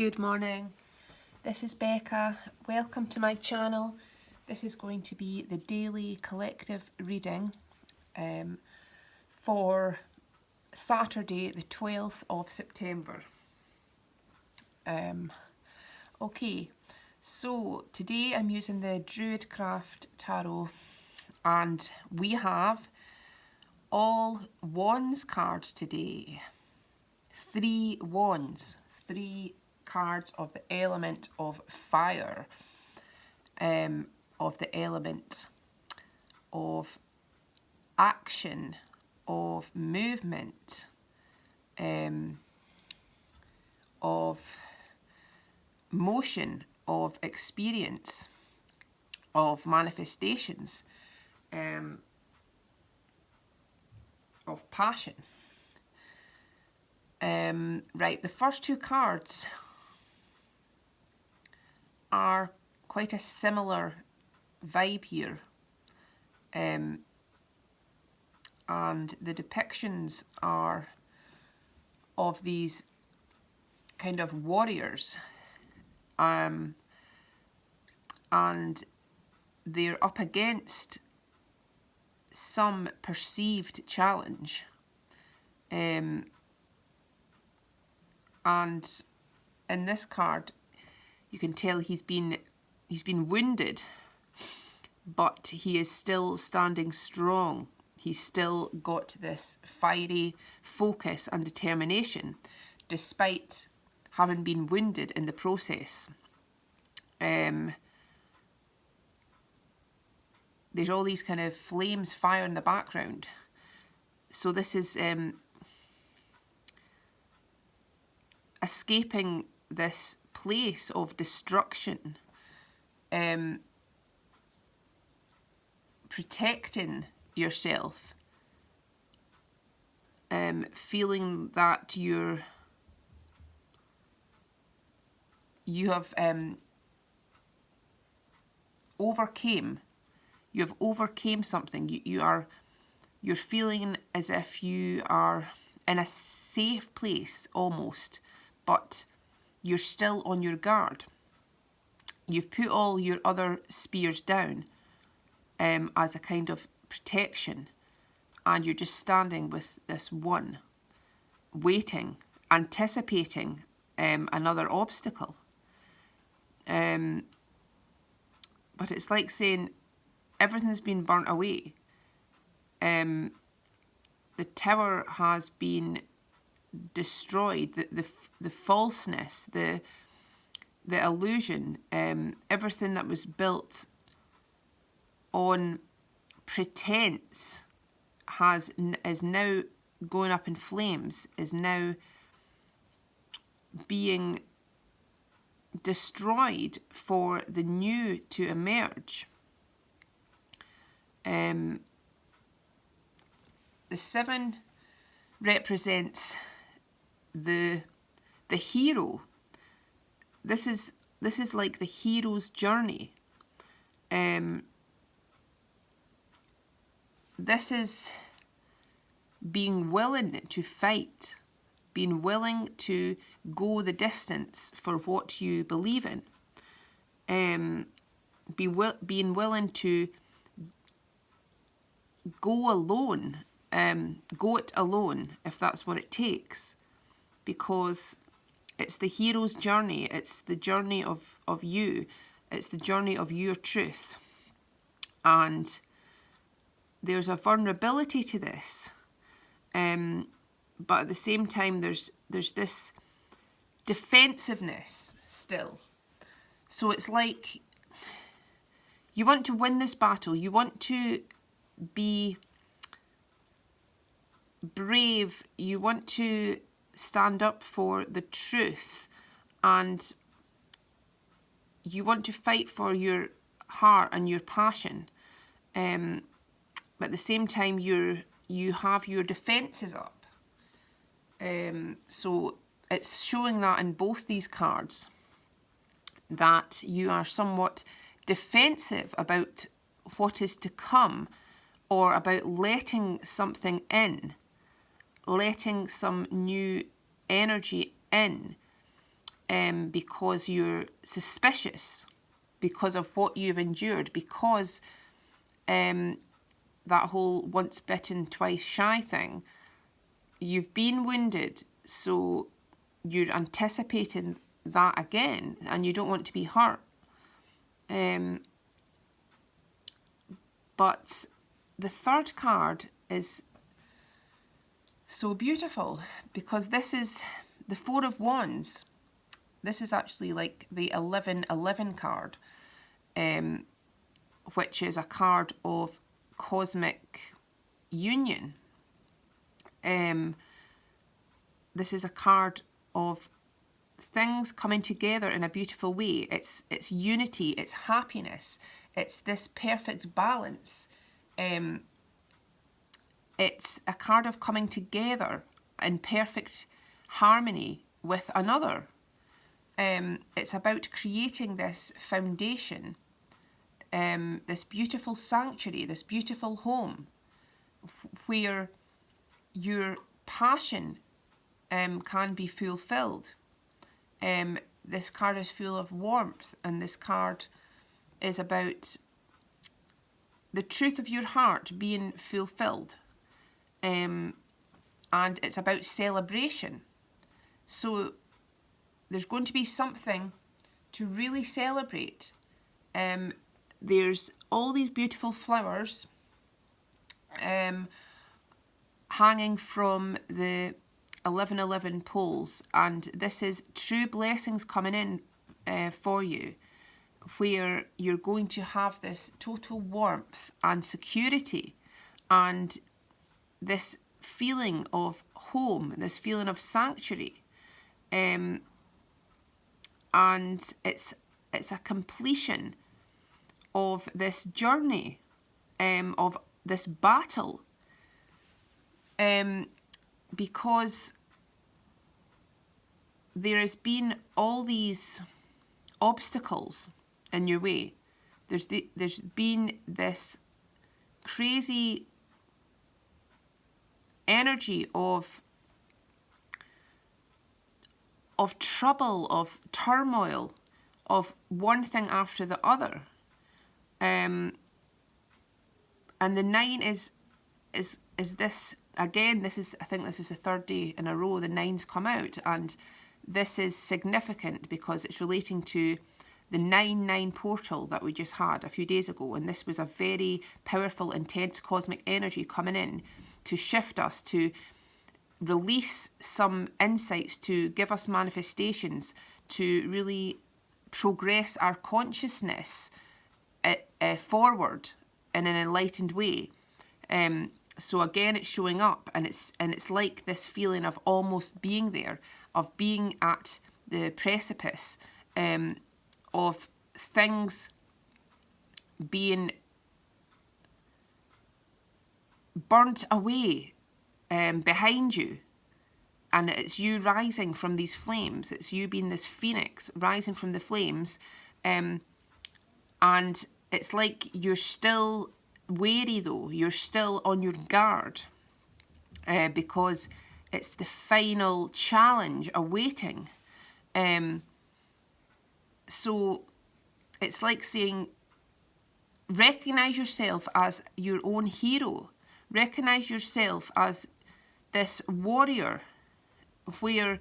Good morning, this is Becca. Welcome to my channel. This is going to be the daily collective reading for Saturday the 12th of September. Okay, so today I'm using the Druidcraft Tarot and we have all Wands cards today. 3 Wands, 3 cards of the element of fire, of the element of action, of movement, of motion, of experience, of manifestations, of passion. Right, the first 2 cards are quite a similar vibe here, and the depictions are of these kind of warriors, and they're up against some perceived challenge, and in this card you can tell he's been wounded, but he is still standing strong. He's still got this fiery focus and determination despite having been wounded in the process. There's all these kind of flames, fire in the background. So this is escaping this place of destruction, protecting yourself, feeling that you have overcame something. You're feeling as if you are in a safe place almost, but you're still on your guard. You've put all your other spears down as a kind of protection, and you're just standing with this one, waiting, anticipating another obstacle. But it's like saying everything's been burnt away. The tower has been destroyed, the falseness, the illusion, everything that was built on pretense is now going up in flames, is now being destroyed for the new to emerge. The 7 represents the hero. This is like the hero's journey. This is being willing to fight, being willing to go the distance for what you believe in, being willing to go alone, go it alone if that's what it takes, because it's the hero's journey. It's the journey of you. It's the journey of your truth. And there's a vulnerability to this. But at the same time, there's this defensiveness still. So it's like you want to win this battle. You want to be brave. You want to stand up for the truth, and you want to fight for your heart and your passion, but at the same time you have your defenses up. So it's showing that in both these cards, that you are somewhat defensive about what is to come, or about letting something in, letting some new energy in, because you're suspicious, because of what you've endured, because that whole once bitten, twice shy thing. You've been wounded, so you're anticipating that again, and you don't want to be hurt. But the third card is so beautiful because this is the Four of Wands. This is actually like the 11-11 card, which is a card of cosmic union. This is a card of things coming together in a beautiful way. It's unity, it's happiness, it's this perfect balance. It's a card of coming together in perfect harmony with another. It's about creating this foundation, this beautiful sanctuary, this beautiful home, where your passion can be fulfilled. This card is full of warmth, and this card is about the truth of your heart being fulfilled. And it's about celebration. So there's going to be something to really celebrate. There's all these beautiful flowers hanging from the 11-11 poles, and this is true blessings coming in for you, where you're going to have this total warmth and security and this feeling of home, this feeling of sanctuary, and it's a completion of this journey, of this battle, because there has been all these obstacles in your way. There's been this crazy energy of trouble, of turmoil, of one thing after the other. And the 9 is this again. This is, I think this is the third day in a row the 9's come out, and this is significant because it's relating to the 9-9 portal that we just had a few days ago, and this was a very powerful, intense cosmic energy coming in to shift us, to release some insights, to give us manifestations, to really progress our consciousness forward in an enlightened way. So again, it's showing up, and it's like this feeling of almost being there, of being at the precipice, of things being burnt away behind you, and it's you rising from these flames. It's you being this phoenix rising from the flames, and it's like you're still wary though, you're still on your guard, because it's the final challenge awaiting. So it's like saying, recognize yourself as your own hero, recognize yourself as this warrior, where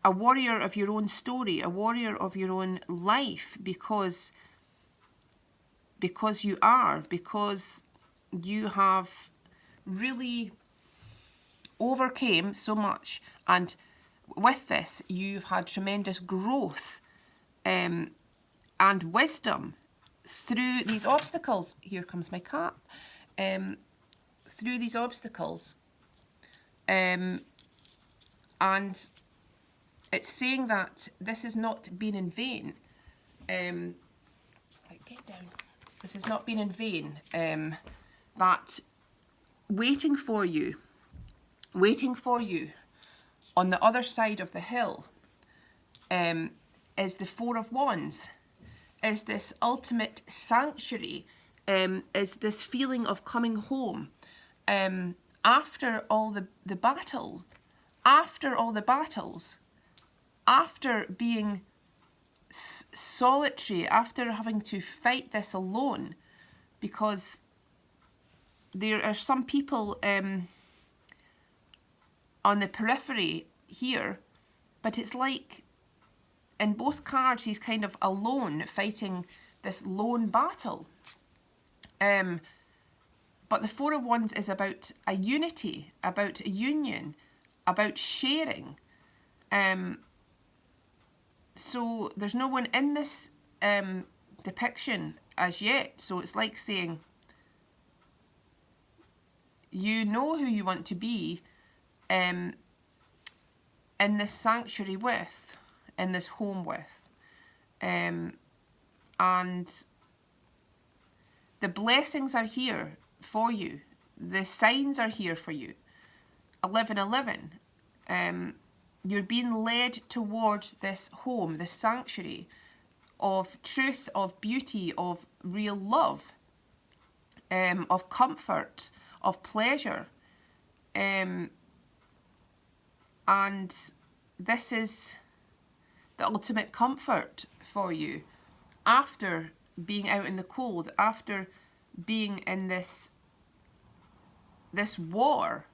a warrior of your own story, a warrior of your own life, because you are, because you have really overcame so much, and with this you've had tremendous growth and wisdom through these obstacles. Here comes my cat. Through these obstacles, and it's saying that this has not been in vain. Get down. This has not been in vain. That waiting for you on the other side of the hill, is the Four of Wands, is this ultimate sanctuary, is this feeling of coming home. After all the battle, after all the battles, after being solitary, after having to fight this alone, because there are some people on the periphery here, but it's like in both cards he's kind of alone fighting this lone battle. But the Four of Wands is about a unity, about a union, about sharing. So there's no one in this depiction as yet. So it's like saying, you know who you want to be in this sanctuary with, in this home with. And the blessings are here for you. The signs are here for you. 11:11. You're being led towards this home, this sanctuary of truth, of beauty, of real love, of comfort, of pleasure. And this is the ultimate comfort for you after being out in the cold, after being in this war.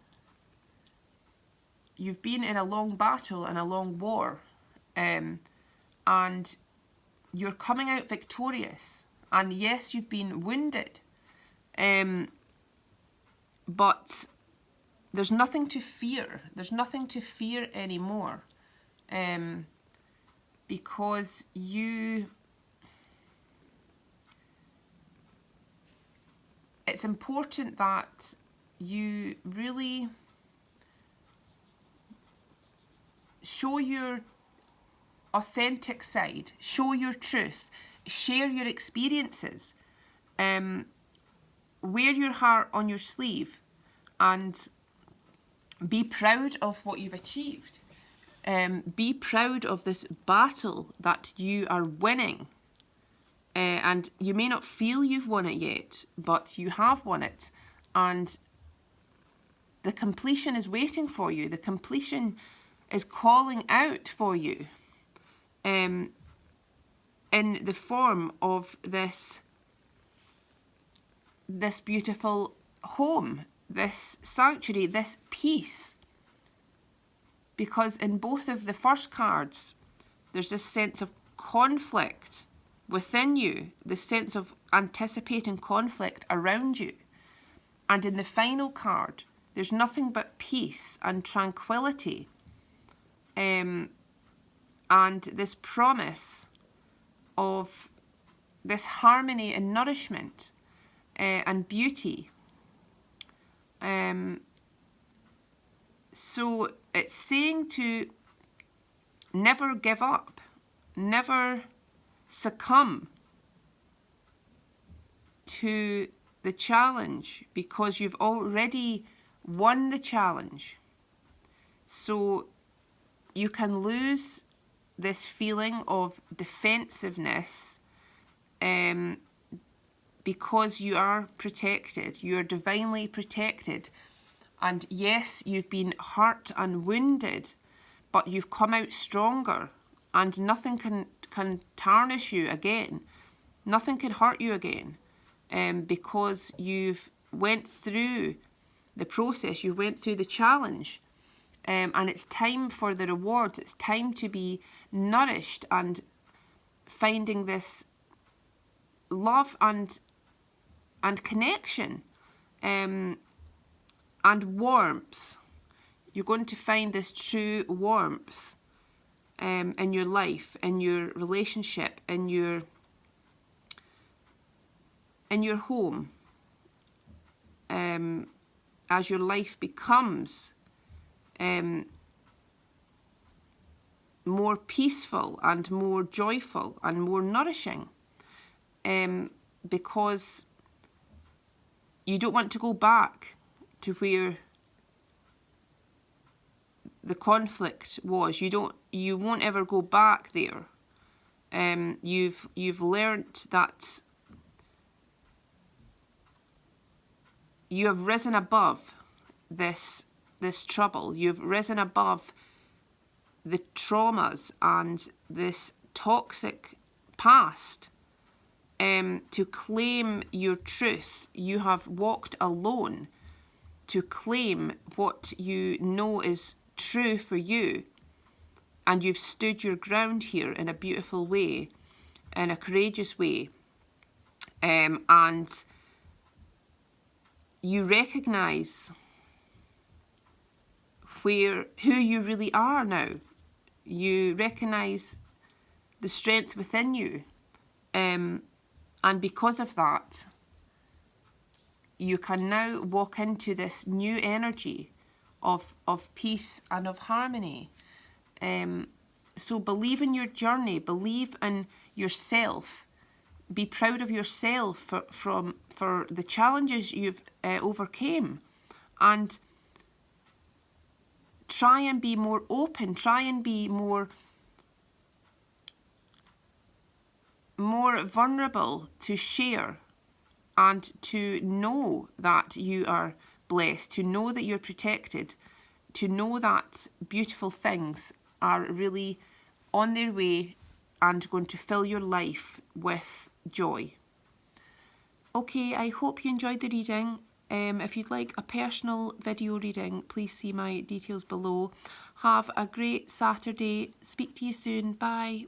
You've been in a long battle and a long war, and you're coming out victorious. And yes, you've been wounded, but there's nothing to fear. There's nothing to fear anymore, because it's important that you really show your authentic side, show your truth, share your experiences, wear your heart on your sleeve, and be proud of what you've achieved. Be proud of this battle that you are winning. And you may not feel you've won it yet, but you have won it. And the completion is waiting for you. The completion is calling out for you, in the form of this beautiful home, this sanctuary, this peace. Because in both of the first cards, there's this sense of conflict within you, the sense of anticipating conflict around you. And in the final card, there's nothing but peace and tranquility, and this promise of this harmony and nourishment, and beauty. So it's saying to never give up, never succumb to the challenge, because you've already won the challenge. So you can lose this feeling of defensiveness, because you are protected. You are divinely protected. And yes, you've been hurt and wounded, but you've come out stronger, and nothing can tarnish you again. Nothing can hurt you again, because you've went through the process, you went through the challenge, and it's time for the rewards. It's time to be nourished and finding this love and connection, and warmth. You're going to find this true warmth in your life, in your relationship, in your home, as your life becomes more peaceful and more joyful and more nourishing, because you don't want to go back to where the conflict was. You won't ever go back there. You've learnt that you have risen above this trouble. You've risen above the traumas and this toxic past, to claim your truth. You have walked alone to claim what you know is true for you, and you've stood your ground here in a beautiful way, in a courageous way, and you recognise who you really are now. You recognise the strength within you, and because of that, you can now walk into this new energy of peace and of harmony. So believe in your journey, believe in yourself, be proud of yourself for the challenges you've overcame, and try and be more open, try and be more vulnerable to share, and to know that you are blessed, to know that you're protected, to know that beautiful things are really on their way and going to fill your life with joy. Okay, I hope you enjoyed the reading. If you'd like a personal video reading, please see my details below. Have a great Saturday. Speak to you soon. Bye.